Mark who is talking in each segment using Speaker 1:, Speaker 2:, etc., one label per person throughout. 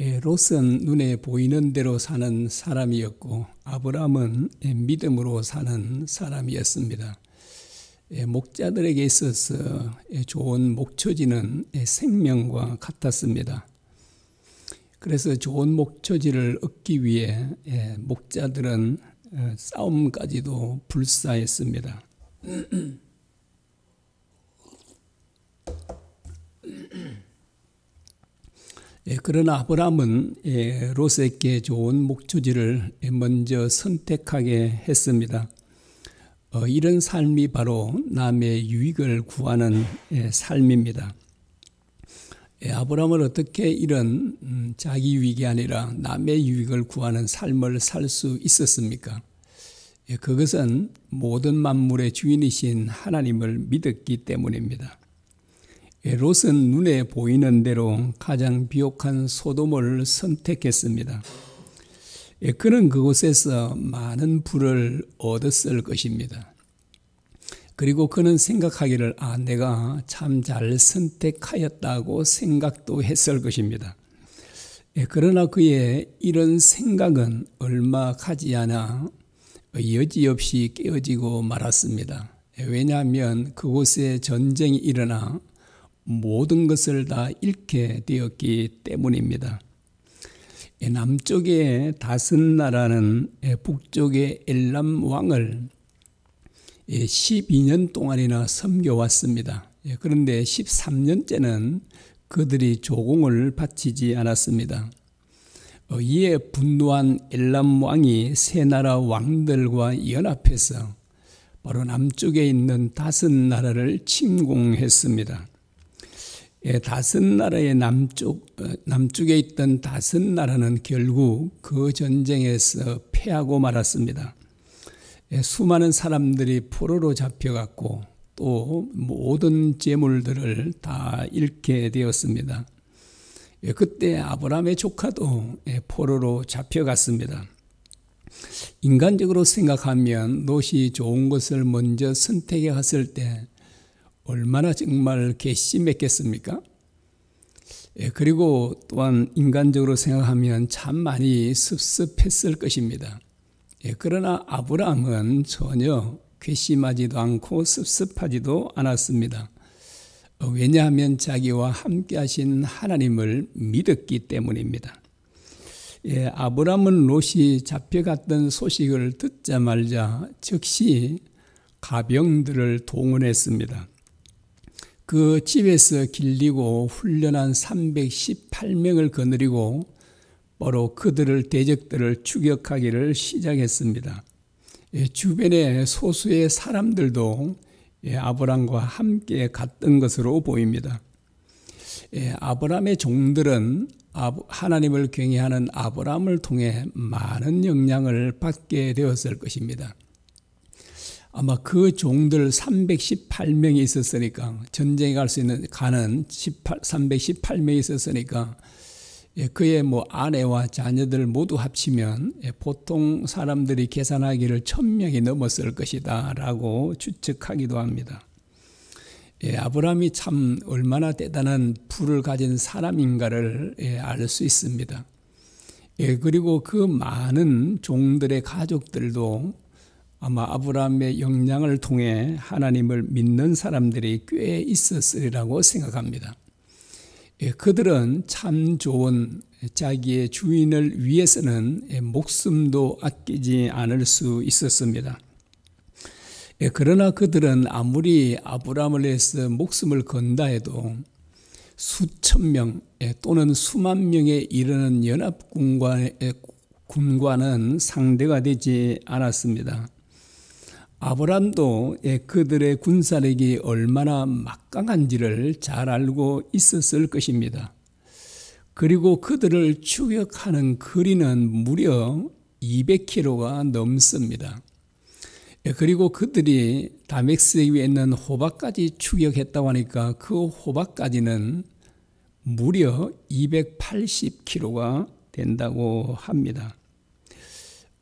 Speaker 1: 롯은 눈에 보이는 대로 사는 사람이었고 아브라함은 믿음으로 사는 사람이었습니다. 목자들에게 있어서 좋은 목초지는 생명과 같았습니다. 그래서 좋은 목초지를 얻기 위해 목자들은 싸움까지도 불사했습니다. 그러나 아브라함은 롯에게 좋은 목초지를 먼저 선택하게 했습니다. 이런 삶이 바로 남의 유익을 구하는 삶입니다. 아브라함은 어떻게 이런 자기 유익이 아니라 남의 유익을 구하는 삶을 살 수 있었습니까? 그것은 모든 만물의 주인이신 하나님을 믿었기 때문입니다. 롯은 눈에 보이는 대로 가장 비옥한 소돔을 선택했습니다. 그는 그곳에서 많은 부를 얻었을 것입니다. 그리고 그는 생각하기를 내가 참 잘 선택하였다고 생각도 했을 것입니다. 그러나 그의 이런 생각은 얼마 가지 않아 여지없이 깨어지고 말았습니다. 왜냐하면 그곳에 전쟁이 일어나 모든 것을 다 잃게 되었기 때문입니다. 남쪽의 다슨 나라는 북쪽의 엘람 왕을 12년 동안이나 섬겨왔습니다. 그런데 13년째는 그들이 조공을 바치지 않았습니다. 이에 분노한 엘람 왕이 세 나라 왕들과 연합해서 바로 남쪽에 있는 다슨 나라를 침공했습니다. 다슨 나라의 남쪽에 있던 다슨 나라는 결국 그 전쟁에서 패하고 말았습니다. 수많은 사람들이 포로로 잡혀갔고 또 모든 재물들을 다 잃게 되었습니다. 그때 아브라함의 조카도 포로로 잡혀갔습니다. 인간적으로 생각하면 롯이 좋은 것을 먼저 선택해 갔을 때 얼마나 정말 괘씸했겠습니까? 그리고 또한 인간적으로 생각하면 참 많이 섭섭했을 것입니다. 그러나 아브라함은 전혀 괘씸하지도 않고 섭섭하지도 않았습니다. 왜냐하면 자기와 함께 하신 하나님을 믿었기 때문입니다. 아브라함은 롯이 잡혀갔던 소식을 듣자마자 즉시 가병들을 동원했습니다. 그 집에서 길리고 훈련한 318명을 거느리고 바로 그들을 대적들을 추격하기를 시작했습니다. 주변의 소수의 사람들도 아브라함과 함께 갔던 것으로 보입니다. 아브라함의 종들은 하나님을 경외하는 아브라함을 통해 많은 영향을 받게 되었을 것입니다. 아마 그 종들 318명이 있었으니까 전쟁에 갈 수 있는 가는 318명이 있었으니까 그의 아내와 자녀들 모두 합치면 보통 사람들이 계산하기를 1000명이 넘었을 것이다 라고 추측하기도 합니다. 아브라함이 참 얼마나 대단한 부를 가진 사람인가를 알 수 있습니다. 그리고 그 많은 종들의 가족들도 아마 아브라함의 영향을 통해 하나님을 믿는 사람들이 꽤 있었으리라고 생각합니다. 그들은 참 좋은 자기의 주인을 위해서는 목숨도 아끼지 않을 수 있었습니다. 그러나 그들은 아무리 아브라함을 위해서 목숨을 건다 해도 수천 명 또는 수만 명에 이르는 연합군과는 상대가 되지 않았습니다. 아브라함도 그들의 군사력이 얼마나 막강한지를 잘 알고 있었을 것입니다. 그리고 그들을 추격하는 거리는 무려 200km가 넘습니다. 그리고 그들이 다메섹 위에 있는 호바까지 추격했다고 하니까 그 호바까지는 무려 280km가 된다고 합니다.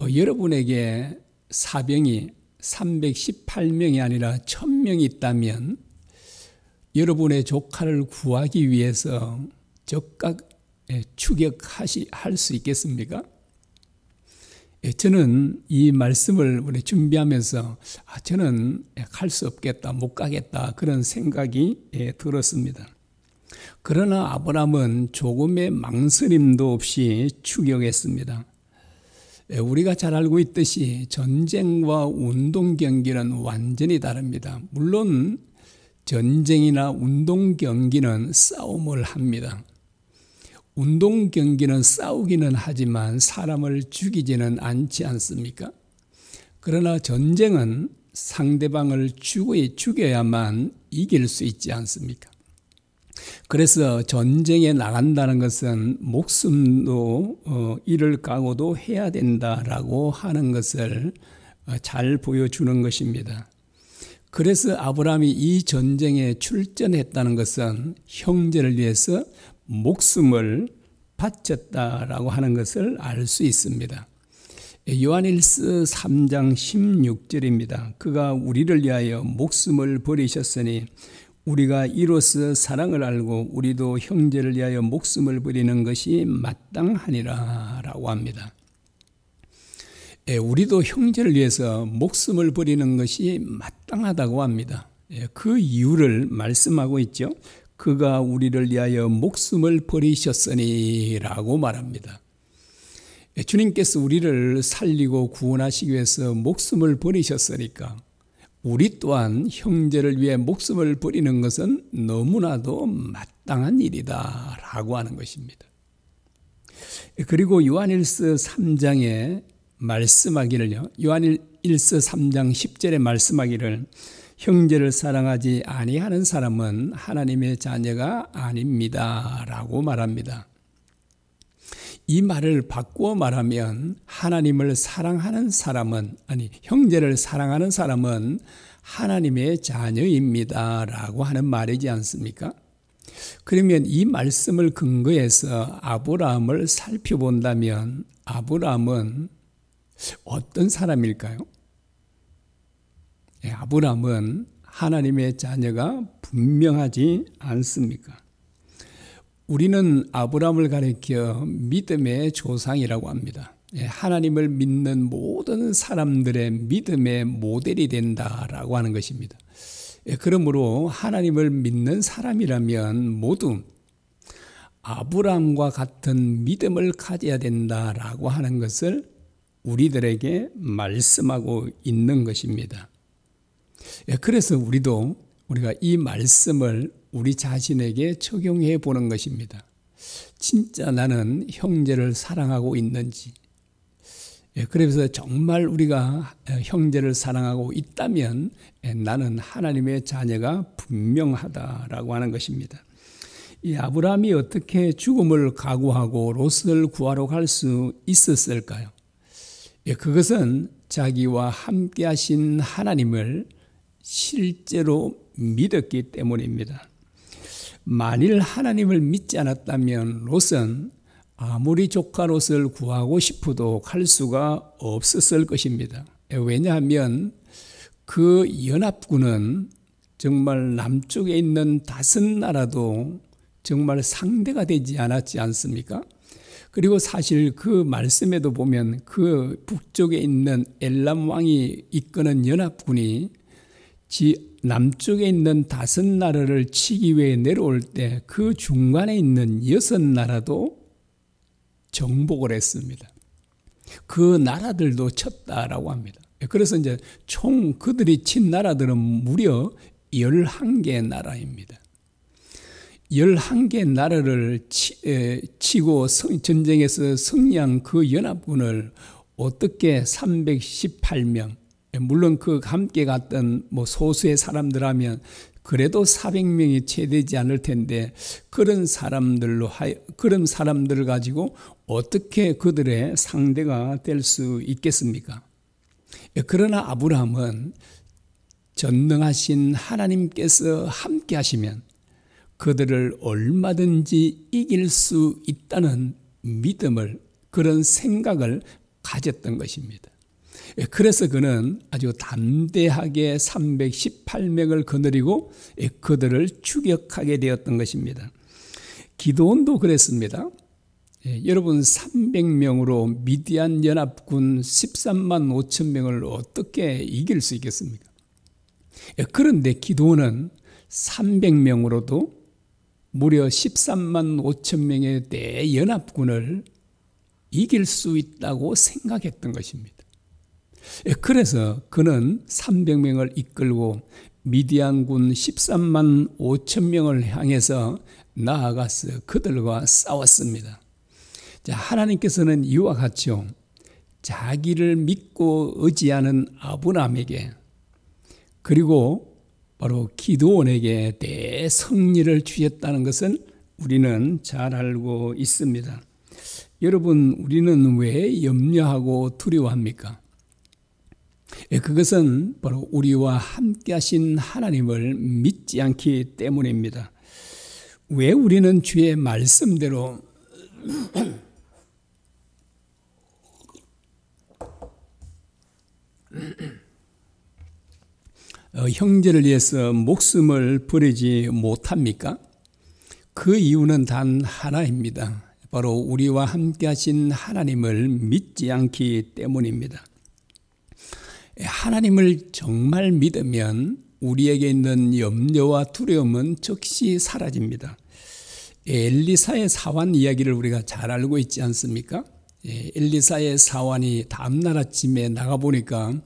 Speaker 1: 여러분에게 사병이 318명이 아니라 1000명이 있다면 여러분의 조카를 구하기 위해서 적각 추격할 수 있겠습니까? 저는 이 말씀을 우리 준비하면서 저는 갈 수 없겠다, 못 가겠다 그런 생각이 들었습니다. 그러나 아브라함은 조금의 망설임도 없이 추격했습니다. 우리가 잘 알고 있듯이 전쟁과 운동 경기는 완전히 다릅니다. 물론 전쟁이나 운동 경기는 싸움을 합니다. 운동 경기는 싸우기는 하지만 사람을 죽이지는 않지 않습니까? 그러나 전쟁은 상대방을 죽여야만 이길 수 있지 않습니까? 그래서 전쟁에 나간다는 것은 목숨도 잃을 각오도 해야 된다라고 하는 것을 잘 보여주는 것입니다. 그래서 아브라함이 이 전쟁에 출전했다는 것은 형제를 위해서 목숨을 바쳤다라고 하는 것을 알 수 있습니다. 요한일서 3장 16절입니다. 그가 우리를 위하여 목숨을 버리셨으니 우리가 이로써 사랑을 알고 우리도 형제를 위하여 목숨을 버리는 것이 마땅하니라 라고 합니다. 우리도 형제를 위해서 목숨을 버리는 것이 마땅하다고 합니다. 그 이유를 말씀하고 있죠. 그가 우리를 위하여 목숨을 버리셨으니 라고 말합니다. 주님께서 우리를 살리고 구원하시기 위해서 목숨을 버리셨으니까 우리 또한 형제를 위해 목숨을 버리는 것은 너무나도 마땅한 일이다 라고 하는 것입니다. 그리고 요한일서 3장에 말씀하기를요. 요한일서 3장 10절에 말씀하기를 형제를 사랑하지 아니하는 사람은 하나님의 자녀가 아닙니다 라고 말합니다. 이 말을 바꾸어 말하면 하나님을 사랑하는 사람은 형제를 사랑하는 사람은 하나님의 자녀입니다 라고 하는 말이지 않습니까? 그러면 이 말씀을 근거해서 아브라함을 살펴본다면 아브라함은 어떤 사람일까요? 아브라함은 하나님의 자녀가 분명하지 않습니까? 우리는 아브라함을 가리켜 믿음의 조상이라고 합니다. 하나님을 믿는 모든 사람들의 믿음의 모델이 된다라고 하는 것입니다. 그러므로 하나님을 믿는 사람이라면 모두 아브라함과 같은 믿음을 가져야 된다라고 하는 것을 우리들에게 말씀하고 있는 것입니다. 그래서 우리가 이 말씀을 우리 자신에게 적용해 보는 것입니다. 진짜 나는 형제를 사랑하고 있는지, 그래서 정말 우리가 형제를 사랑하고 있다면 나는 하나님의 자녀가 분명하다라고 하는 것입니다. 이 아브라함이 어떻게 죽음을 각오하고 롯을 구하러 갈 수 있었을까요? 그것은 자기와 함께 하신 하나님을 실제로 믿었기 때문입니다. 만일 하나님을 믿지 않았다면 롯은 아무리 조카 롯을 구하고 싶어도 갈 수가 없었을 것입니다. 왜냐하면 그 연합군은 정말 남쪽에 있는 5나라도 정말 상대가 되지 않았지 않습니까? 그리고 사실 그 말씀에도 보면 그 북쪽에 있는 엘람 왕이 이끄는 연합군이 남쪽에 있는 5나라를 치기 위해 내려올 때 그 중간에 있는 6나라도 정복을 했습니다. 그 나라들도 쳤다라고 합니다. 그래서 이제 총 그들이 친 나라들은 무려 11개 나라입니다. 11개 나라를 치고 전쟁에서 승리한 그 연합군을 어떻게 318명, 물론 그 함께 갔던 소수의 사람들 그래도 400명이 채 되지 않을 텐데 그런 사람들을 가지고 어떻게 그들의 상대가 될 수 있겠습니까? 그러나 아브라함은 전능하신 하나님께서 함께 하시면 그들을 얼마든지 이길 수 있다는 믿음을, 그런 생각을 가졌던 것입니다. 그래서 그는 아주 담대하게 318명을 거느리고 그들을 추격하게 되었던 것입니다. 기드온도 그랬습니다. 여러분 300명으로 미디안 연합군 13만 5천 명을 어떻게 이길 수 있겠습니까? 그런데 기드온은 300명으로도 무려 13만 5천 명의 대연합군을 이길 수 있다고 생각했던 것입니다. 그래서 그는 300명을 이끌고 미디안군 13만 5천 명을 향해서 나아가서 그들과 싸웠습니다. 자, 하나님께서는 이와 같죠. 자기를 믿고 의지하는 아브라함에게 그리고 바로 기드온에게 대승리를 주셨다는 것은 우리는 잘 알고 있습니다. 여러분, 우리는 왜 염려하고 두려워합니까? 그것은 바로 우리와 함께 하신 하나님을 믿지 않기 때문입니다. 왜 우리는 주의 말씀대로 형제를 위해서 목숨을 버리지 못합니까? 그 이유는 단 하나입니다. 바로 우리와 함께 하신 하나님을 믿지 않기 때문입니다. 하나님을 정말 믿으면 우리에게 있는 염려와 두려움은 즉시 사라집니다. 엘리사의 사환 이야기를 우리가 잘 알고 있지 않습니까? 엘리사의 사환이 다음날 아침에 나가보니까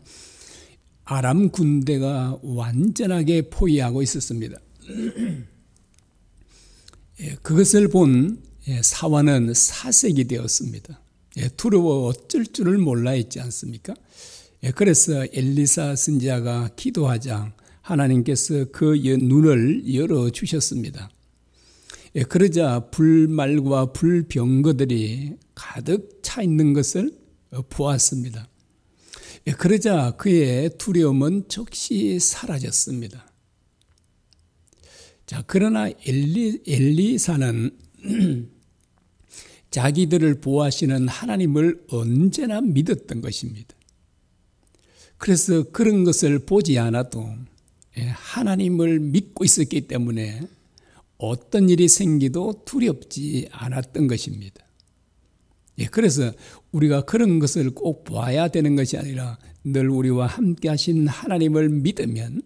Speaker 1: 아람 군대가 완전하게 포위하고 있었습니다. 그것을 본 사환은 사색이 되었습니다. 두려워 어쩔 줄을 몰라 했지 않습니까? 그래서 엘리사 선지자가 기도하자 하나님께서 그 눈을 열어주셨습니다. 그러자 불말과 불병거들이 가득 차 있는 것을 보았습니다. 그러자 그의 두려움은 즉시 사라졌습니다. 자, 그러나 엘리사는 자기들을 보호하시는 하나님을 언제나 믿었던 것입니다. 그래서 그런 것을 보지 않아도 하나님을 믿고 있었기 때문에 어떤 일이 생기도 두렵지 않았던 것입니다. 그래서 우리가 그런 것을 꼭 봐야 되는 것이 아니라 늘 우리와 함께 하신 하나님을 믿으면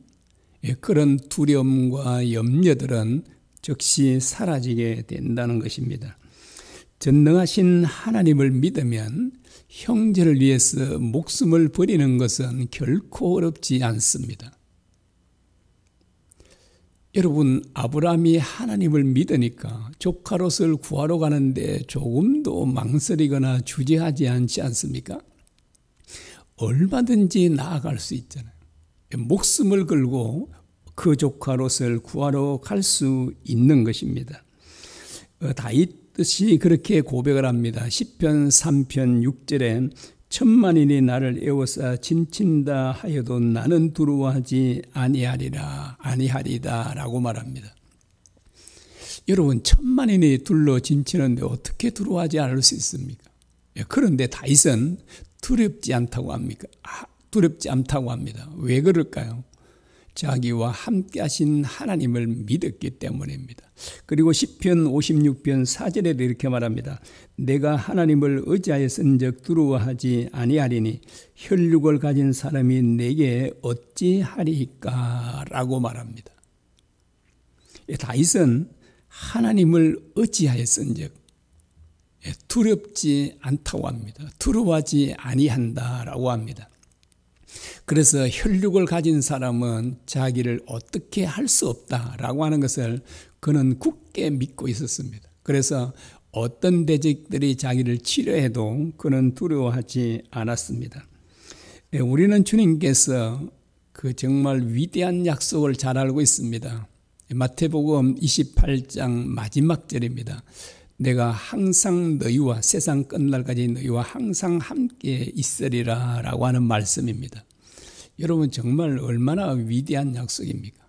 Speaker 1: 그런 두려움과 염려들은 즉시 사라지게 된다는 것입니다. 전능하신 하나님을 믿으면 형제를 위해서 목숨을 버리는 것은 결코 어렵지 않습니다. 여러분, 아브라함이 하나님을 믿으니까 조카 롯을 구하러 가는데 조금도 망설이거나 주저하지 않지 않습니까? 얼마든지 나아갈 수 있잖아요. 목숨을 걸고 그 조카 롯을 구하러 갈 수 있는 것입니다. 다윗이 그렇게 고백을 합니다. 시편 3편 6절에 천만인이 나를 에워싸 진친다 하여도 나는 두려워하지 아니하리다 라고 말합니다. 여러분, 천만인이 둘러 진치는데 어떻게 두려워하지 않을 수 있습니까? 그런데 다윗은 두렵지 않다고 합니까? 두렵지 않다고 합니다. 왜 그럴까요? 자기와 함께 하신 하나님을 믿었기 때문입니다. 그리고 시편 56편 4절에도 이렇게 말합니다. 내가 하나님을 의지하여 쓴적 두려워하지 아니하리니 혈육을 가진 사람이 내게 어찌하리까 라고 말합니다. 다윗은 하나님을 의지하여 쓴적 두렵지 않다고 합니다. 두려워하지 아니한다라고 합니다. 그래서 혈육을 가진 사람은 자기를 어떻게 할 수 없다라고 하는 것을 그는 굳게 믿고 있었습니다. 그래서 어떤 대적들이 자기를 치려해도 그는 두려워하지 않았습니다. 우리는 주님께서 그 정말 위대한 약속을 잘 알고 있습니다. 마태복음 28장 마지막 절입니다. 내가 항상 너희와 세상 끝날까지 너희와 항상 함께 있으리라 라고 하는 말씀입니다. 여러분, 정말 얼마나 위대한 약속입니까?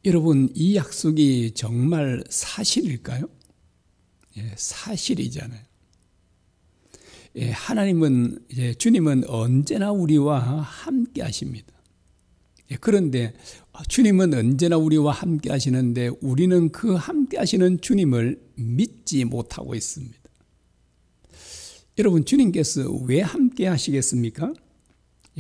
Speaker 1: 여러분, 이 약속이 정말 사실일까요? 사실이잖아요. 하나님은, 주님은 언제나 우리와 함께 하십니다. 그런데 주님은 언제나 우리와 함께 하시는데 우리는 그 함께 하시는 주님을 믿지 못하고 있습니다. 여러분, 주님께서 왜 함께 하시겠습니까?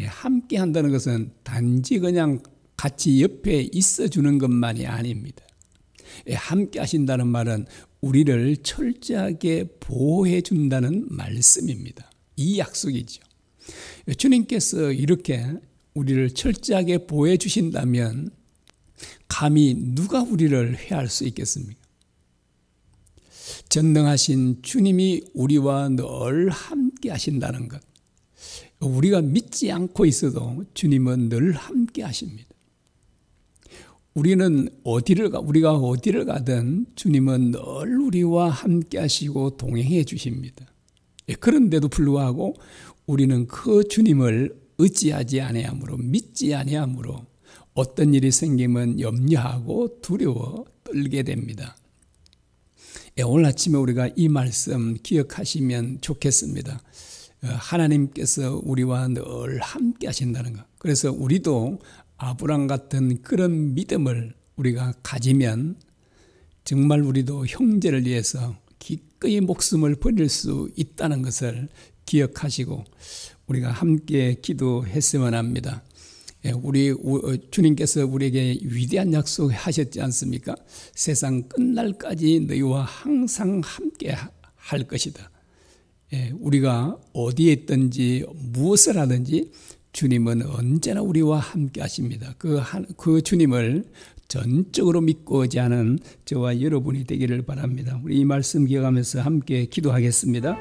Speaker 1: 함께 한다는 것은 단지 그냥 같이 옆에 있어 주는 것만이 아닙니다. 함께 하신다는 말은 우리를 철저하게 보호해 준다는 말씀입니다. 이 약속이죠. 주님께서 이렇게 우리를 철저하게 보호해 주신다면 감히 누가 우리를 해할 수 있겠습니까? 전능하신 주님이 우리와 늘 함께 하신다는 것. 우리가 믿지 않고 있어도 주님은 늘 함께 하십니다. 우리가 어디를 가든 주님은 늘 우리와 함께 하시고 동행해 주십니다. 그런데도 불구하고 우리는 그 주님을 의지하지 아니하므로, 믿지 아니하므로 어떤 일이 생기면 염려하고 두려워 떨게 됩니다. 오늘 아침에 우리가 이 말씀 기억하시면 좋겠습니다. 하나님께서 우리와 늘 함께 하신다는 것. 그래서 우리도 아브람 같은 그런 믿음을 우리가 가지면 정말 우리도 형제를 위해서 기꺼이 목숨을 버릴 수 있다는 것을 기억하시고 우리가 함께 기도했으면 합니다. 주님께서 우리에게 위대한 약속하셨지 않습니까? 세상 끝날까지 너희와 항상 함께 할 것이다. 우리가 어디에 있든지 무엇을 하든지 주님은 언제나 우리와 함께 하십니다. 그 주님을 전적으로 믿고 의지하는 저와 여러분이 되기를 바랍니다. 우리 이 말씀 기억하면서 함께 기도하겠습니다.